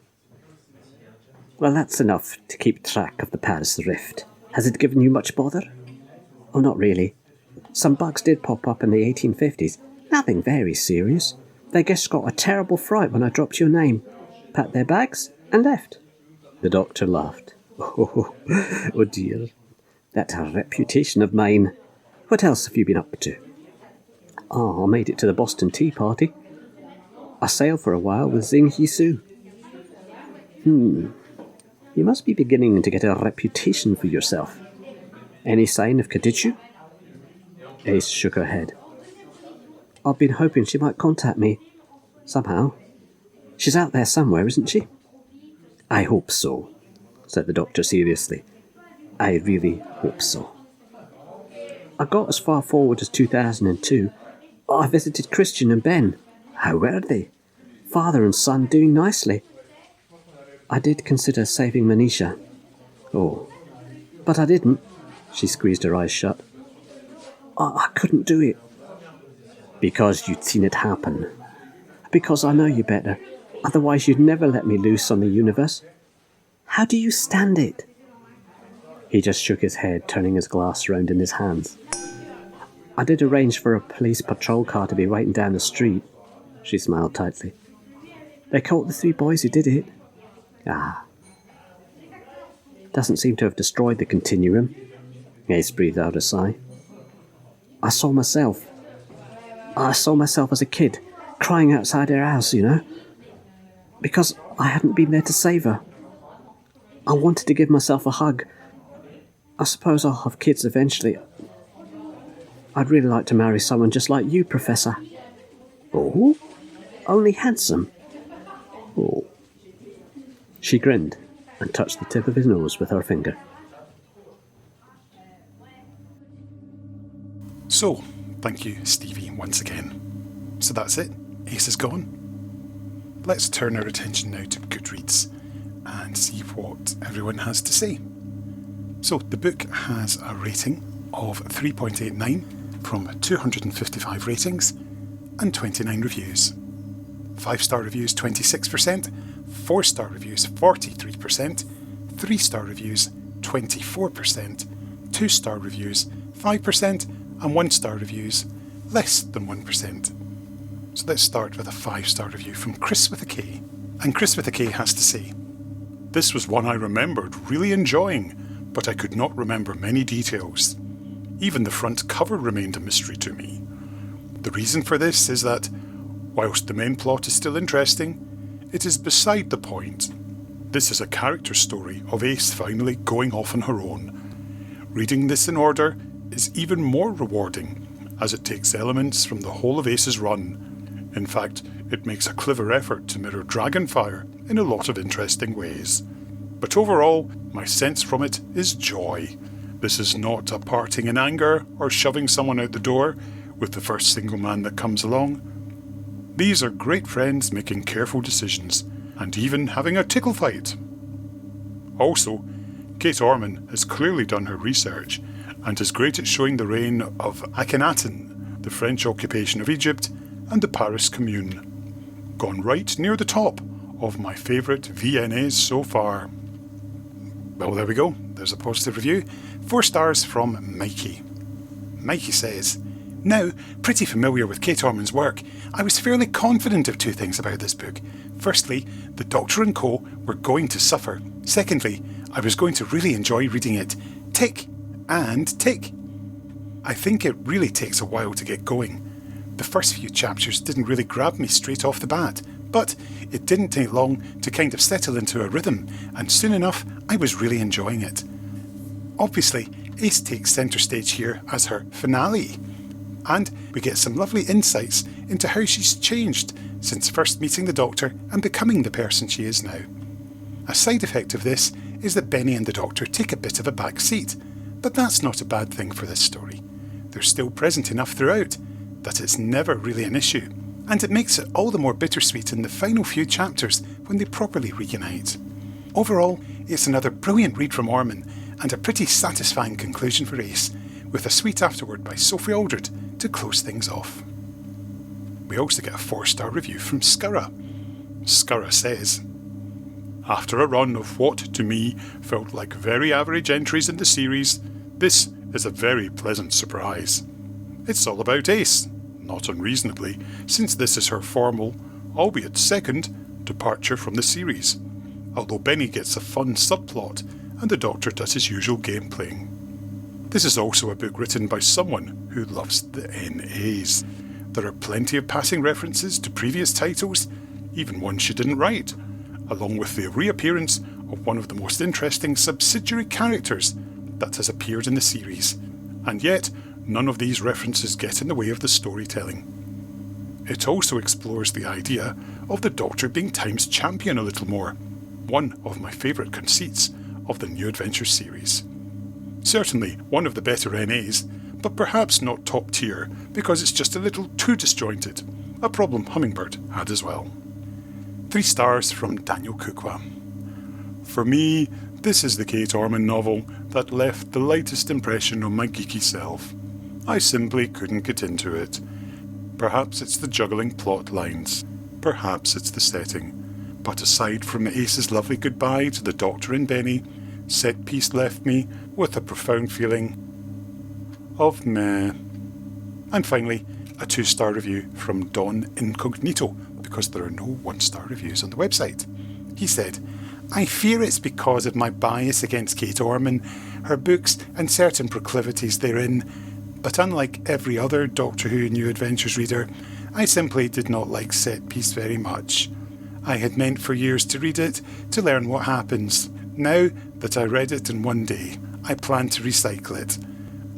Well, that's enough to keep track of the Paris Rift. Has it given you much bother? Oh, not really. Some bugs did pop up in the 1850s. Nothing very serious. They just got a terrible fright when I dropped your name, packed their bags, and left. The Doctor laughed. Oh dear. That reputation of mine. What else have you been up to? Oh, I made it to the Boston Tea Party. I sailed for a while with Zing Hee Su. You must be beginning to get a reputation for yourself. Any sign of Kadichu? Ace shook her head. I've been hoping she might contact me. Somehow. She's out there somewhere, isn't she? I hope so, said the Doctor seriously. I really hope so. I got as far forward as 2002. I visited Christian and Ben. How were they? Father and son doing nicely. I did consider saving Manisha. Oh, but I didn't. She squeezed her eyes shut. I couldn't do it. Because you'd seen it happen. Because I know you better. Otherwise you'd never let me loose on the universe. How do you stand it? He just shook his head, turning his glass round in his hands. I did arrange for a police patrol car to be waiting down the street. She smiled tightly. They caught the 3 boys who did it. Ah. Doesn't seem to have destroyed the continuum. Ace breathed out a sigh. I saw myself as a kid, crying outside her house, you know. Because I hadn't been there to save her. I wanted to give myself a hug. I suppose I'll have kids eventually. I'd really like to marry someone just like you, Professor. Oh? Only handsome? Oh. She grinned and touched the tip of his nose with her finger. So, thank you, Stevie, once again. So that's it. Ace is gone. Let's turn our attention now to Goodreads and see what everyone has to say. So, the book has a rating of 3.89 from 255 ratings and 29 reviews. 5-star reviews 26%, 4-star reviews 43%, 3-star reviews 24%, 2-star reviews 5%, and 1-star reviews less than 1%. So let's start with a 5-star review from Chris with a K. And Chris with a K has to say, "This was one I remembered really enjoying, but I could not remember many details. Even the front cover remained a mystery to me. The reason for this is that, whilst the main plot is still interesting, it is beside the point. This is a character story of Ace finally going off on her own. Reading this in order is even more rewarding, as it takes elements from the whole of Ace's run. In fact, it makes a clever effort to mirror Dragonfire in a lot of interesting ways. But overall, my sense from it is joy. This is not a parting in anger or shoving someone out the door with the first single man that comes along. These are great friends making careful decisions and even having a tickle fight. Also, Kate Orman has clearly done her research and is great at showing the reign of Akhenaten, the French occupation of Egypt, and the Paris Commune. Gone right near the top of my favourite VNAs so far." Well, there we go. There's a positive review. 4 stars from Mikey. Mikey says, "Now, pretty familiar with Kate Orman's work, I was fairly confident of 2 things about this book. Firstly, the Doctor and Co. were going to suffer. Secondly, I was going to really enjoy reading it. Tick and tick. I think it really takes a while to get going. The first few chapters didn't really grab me straight off the bat, but it didn't take long to kind of settle into a rhythm, and soon enough I was really enjoying it. Obviously, Ace takes centre stage here as her finale, and we get some lovely insights into how she's changed since first meeting the Doctor and becoming the person she is now. A side effect of this is that Benny and the Doctor take a bit of a back seat, but that's not a bad thing for this story. They're still present enough throughout that it's never really an issue, and it makes it all the more bittersweet in the final few chapters when they properly reunite. Overall, it's another brilliant read from Orman and a pretty satisfying conclusion for Ace, with a sweet afterword by Sophie Aldred to close things off." We also get a 4-star review from Scurra. Scurra says, "After a run of what, to me, felt like very average entries in the series, this is a very pleasant surprise. It's all about Ace, not unreasonably, since this is her formal, albeit second, departure from the series, although Benny gets a fun subplot and the Doctor does his usual game playing. This is also a book written by someone who loves the NAs. There are plenty of passing references to previous titles, even ones she didn't write, along with the reappearance of one of the most interesting subsidiary characters that has appeared in the series, and yet none of these references get in the way of the storytelling. It also explores the idea of the Doctor being Time's champion a little more, one of my favourite conceits of the New Adventure series. Certainly one of the better NAs, but perhaps not top tier because it's just a little too disjointed, a problem Hummingbird had as well." 3 stars from Daniel Kukwa. "For me, this is the Kate Orman novel that left the lightest impression on my geeky self. I simply couldn't get into it. Perhaps it's the juggling plot lines. Perhaps it's the setting. But aside from Ace's lovely goodbye to the Doctor and Benny, Set Piece left me with a profound feeling of meh. And finally, a 2-star review from Don Incognito, because there are no 1-star reviews on the website. He said, I fear it's because of my bias against Kate Orman, her books and certain proclivities therein, but unlike every other Doctor Who New Adventures reader, I simply did not like Set Piece very much. I had meant for years to read it, to learn what happens. Now that I read it in one day, I plan to recycle it.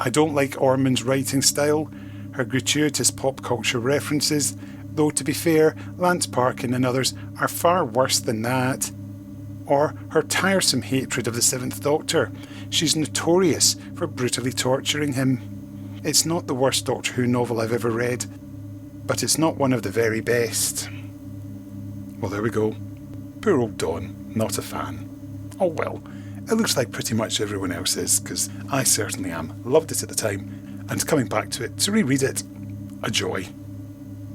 I don't like Orman's writing style, her gratuitous pop culture references, though to be fair, Lance Parkin and others are far worse than that. Or her tiresome hatred of the Seventh Doctor. She's notorious for brutally torturing him. It's not the worst Doctor Who novel I've ever read, but it's not one of the very best. Well, there we go. Poor old Dawn, not a fan. Oh well, it looks like pretty much everyone else is, because I certainly am. Loved it at the time, and coming back to it, to reread it, a joy.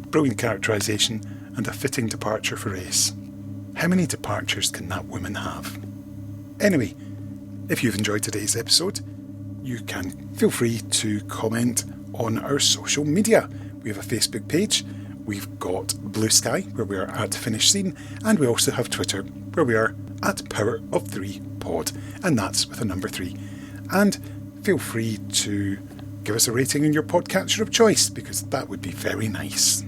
Brilliant characterisation, and a fitting departure for Ace. How many departures can that woman have? Anyway, if you've enjoyed today's episode, you can feel free to comment on our social media. We have a Facebook page, we've got Blue Sky, where we are at Finished Scene, and we also have Twitter, where we are at Power of 3 Pod, and that's with a number 3. And feel free to give us a rating in your podcatcher of choice, because that would be very nice.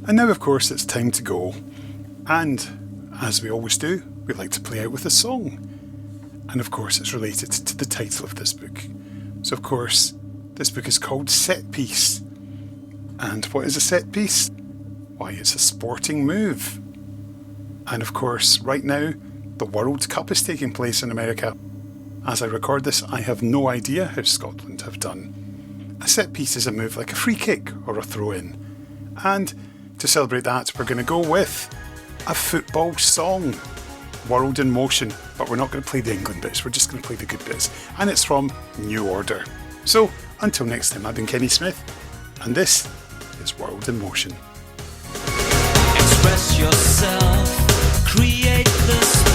And now, of course, it's time to go. And, as we always do, we like to play out with a song. And of course, it's related to the title of this book. So, of course, this book is called Set Piece. And what is a set piece? Why, it's a sporting move. And of course, right now, the World Cup is taking place in America. As I record this, I have no idea how Scotland have done. A set piece is a move like a free kick or a throw-in. And to celebrate that, we're going to go with a football song. World in Motion, but we're not going to play the England bits, we're just going to play the good bits. And it's from New Order. So, until next time, I've been Kenny Smith, and this is World in Motion. Express yourself, create the